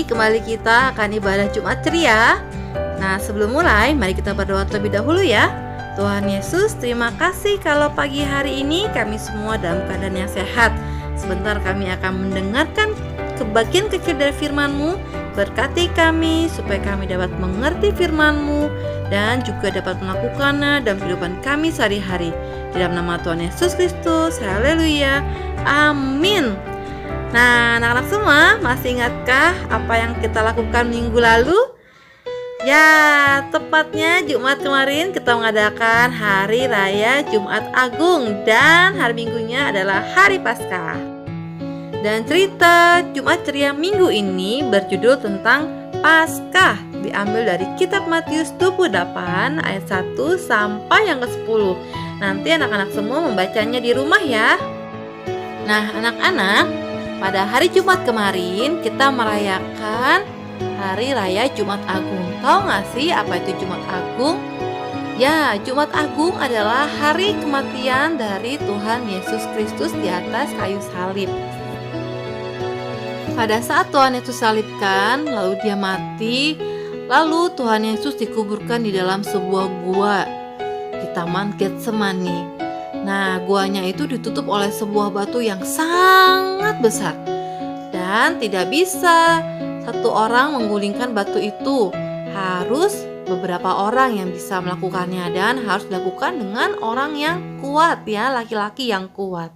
kembali kita akan ibadah Jumat Ceria. Nah, sebelum mulai, mari kita berdoa terlebih dahulu ya. Tuhan Yesus, terima kasih kalau pagi hari ini kami semua dalam keadaan yang sehat. Sebentar kami akan mendengarkan sebagian kecil dari firman-Mu. Berkati kami supaya kami dapat mengerti firman-Mu dan juga dapat melakukannya dalam kehidupan kami sehari-hari. Di dalam nama Tuhan Yesus Kristus, haleluya, amin. Nah, anak-anak semua, masih ingatkah apa yang kita lakukan minggu lalu? Ya, tepatnya Jumat kemarin kita mengadakan Hari Raya Jumat Agung dan hari Minggunya adalah Hari Paskah. Dan cerita Jumat Ceria minggu ini berjudul tentang Paskah, diambil dari kitab Matius 28 ayat 1 sampai yang ke-10. Nanti anak-anak semua membacanya di rumah ya. Nah, anak-anak, pada hari Jumat kemarin kita merayakan Hari Raya Jumat Agung. Tahu gak sih apa itu Jumat Agung? Ya, Jumat Agung adalah hari kematian dari Tuhan Yesus Kristus di atas kayu salib. Pada saat Tuhan Yesus salibkan, lalu dia mati, lalu Tuhan Yesus dikuburkan di dalam sebuah gua di Taman Getsemani. Nah, guanya itu ditutup oleh sebuah batu yang sangat besar dan tidak bisa satu orang menggulingkan batu itu. Harus beberapa orang yang bisa melakukannya dan harus dilakukan dengan orang yang kuat ya, laki-laki yang kuat.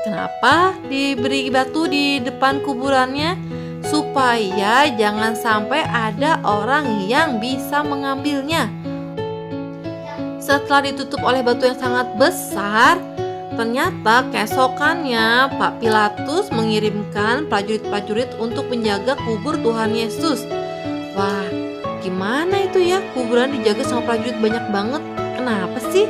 Kenapa diberi batu di depan kuburannya? Supaya jangan sampai ada orang yang bisa mengambilnya. Setelah ditutup oleh batu yang sangat besar, ternyata keesokannya Pak Pilatus mengirimkan prajurit-prajurit untuk menjaga kubur Tuhan Yesus. Wah, gimana itu ya, kuburan dijaga sama prajurit banyak banget. Kenapa sih?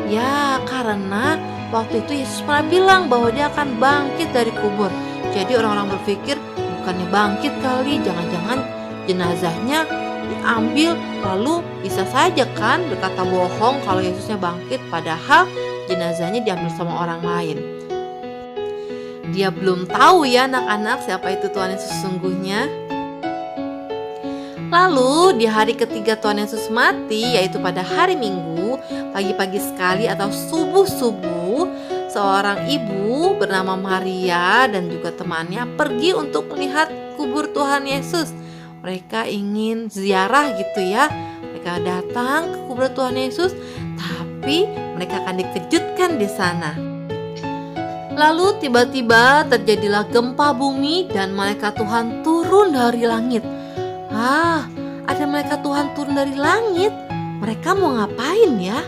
Ya, karena waktu itu Yesus pernah bilang bahwa dia akan bangkit dari kubur. Jadi orang-orang berpikir bukannya bangkit kali, jangan-jangan jenazahnya diambil, lalu bisa saja kan berkata bohong kalau Yesusnya bangkit, padahal jenazahnya diambil sama orang lain. Dia belum tahu ya anak-anak siapa itu Tuhan Yesus sesungguhnya. Lalu di hari ketiga Tuhan Yesus mati, yaitu pada hari Minggu, pagi-pagi sekali atau subuh-subuh, seorang ibu bernama Maria dan juga temannya pergi untuk melihat kubur Tuhan Yesus. Mereka ingin ziarah gitu ya. Mereka datang ke kubur Tuhan Yesus, tapi mereka akan dikejutkan di sana. Lalu tiba-tiba terjadilah gempa bumi dan malaikat Tuhan turun dari langit. Ada malaikat Tuhan turun dari langit. Mereka mau ngapain ya?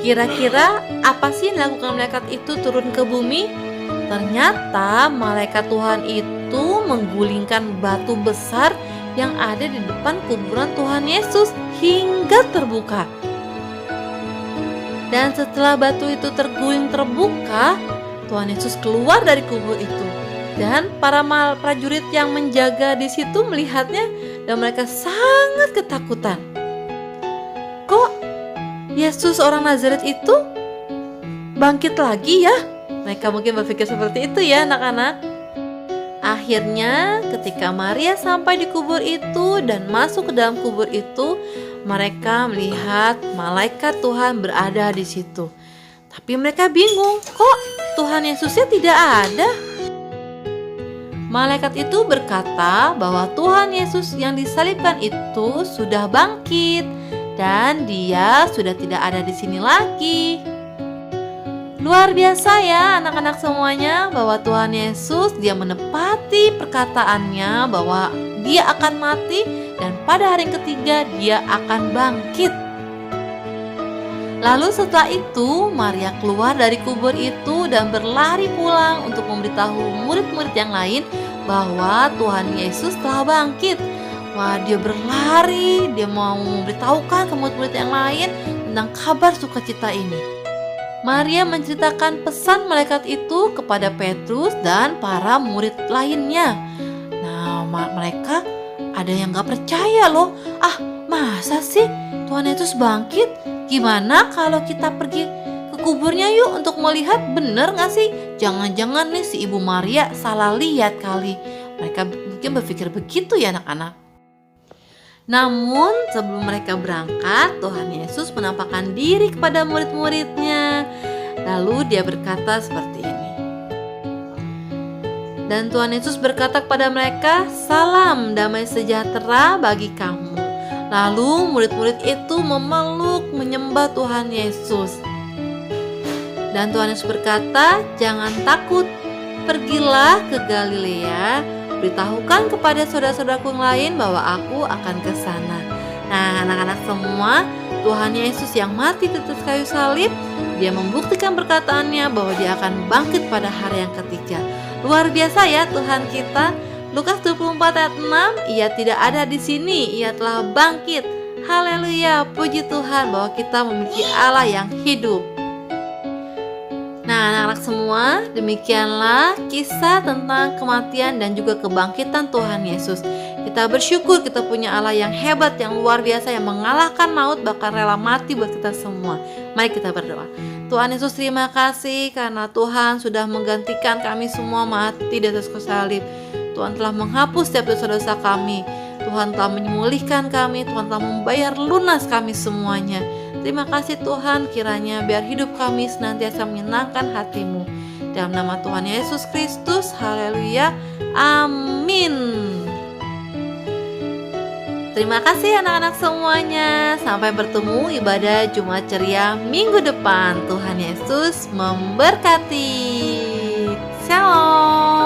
Kira-kira apa sih yang dilakukan malaikat itu turun ke bumi? Ternyata malaikat Tuhan itu menggulingkan batu besar yang ada di depan kuburan Tuhan Yesus hingga terbuka. Dan setelah batu itu terguling terbuka, Tuhan Yesus keluar dari kubur itu. Dan para prajurit yang menjaga di situ melihatnya dan mereka sangat ketakutan. Kok Yesus orang Nazaret itu bangkit lagi ya? Mereka mungkin berpikir seperti itu ya anak-anak. Akhirnya ketika Maria sampai di kubur itu dan masuk ke dalam kubur itu, mereka melihat malaikat Tuhan berada di situ. Tapi mereka bingung, kok Tuhan Yesusnya tidak ada? Malaikat itu berkata bahwa Tuhan Yesus yang disalibkan itu sudah bangkit dan dia sudah tidak ada di sini lagi. Luar biasa ya anak-anak semuanya, bahwa Tuhan Yesus dia menepati perkataannya bahwa dia akan mati dan pada hari ketiga dia akan bangkit. Lalu setelah itu Maria keluar dari kubur itu dan berlari pulang untuk memberitahu murid-murid yang lain bahwa Tuhan Yesus telah bangkit. Wah, dia berlari, dia mau memberitahukan ke murid-murid yang lain tentang kabar sukacita ini. Maria menceritakan pesan malaikat itu kepada Petrus dan para murid lainnya. Nah, mereka ada yang gak percaya loh. Masa sih Tuhan Yesus bangkit? Gimana kalau kita pergi ke kuburnya yuk untuk melihat bener gak sih? Jangan-jangan nih si Ibu Maria salah lihat kali. Mereka mungkin berpikir begitu ya anak-anak. Namun sebelum mereka berangkat, Tuhan Yesus menampakkan diri kepada murid-muridnya. Lalu dia berkata seperti ini. Dan Tuhan Yesus berkata kepada mereka, "Salam damai sejahtera bagi kamu." Lalu murid-murid itu memeluk menyembah Tuhan Yesus. Dan Tuhan Yesus berkata, "Jangan takut, pergilah ke Galilea, beritahukan kepada saudara-saudaraku yang lain bahwa aku akan ke sana." Nah, anak-anak semua, Tuhan Yesus yang mati di atas kayu salib, dia membuktikan perkataannya bahwa dia akan bangkit pada hari yang ketiga. Luar biasa ya Tuhan kita. Lukas 24 ayat 6, ia tidak ada di sini, ia telah bangkit. Haleluya, puji Tuhan bahwa kita memiliki Allah yang hidup. Nah, anak-anak semua, demikianlah kisah tentang kematian dan juga kebangkitan Tuhan Yesus. Kita bersyukur kita punya Allah yang hebat, yang luar biasa, yang mengalahkan maut, bahkan rela mati buat kita semua. Mari kita berdoa. Tuhan Yesus, terima kasih karena Tuhan sudah menggantikan kami semua mati di atas kayu salib. Tuhan telah menghapus setiap dosa-dosa kami. Tuhan telah menyembuhkan kami. Tuhan telah membayar lunas kami semuanya. Terima kasih Tuhan, kiranya biar hidup kami senantiasa menyenangkan hati-Mu. Dalam nama Tuhan Yesus Kristus, haleluya, amin. Terima kasih anak-anak semuanya. Sampai bertemu ibadah Jumat Ceria minggu depan. Tuhan Yesus memberkati. Shalom.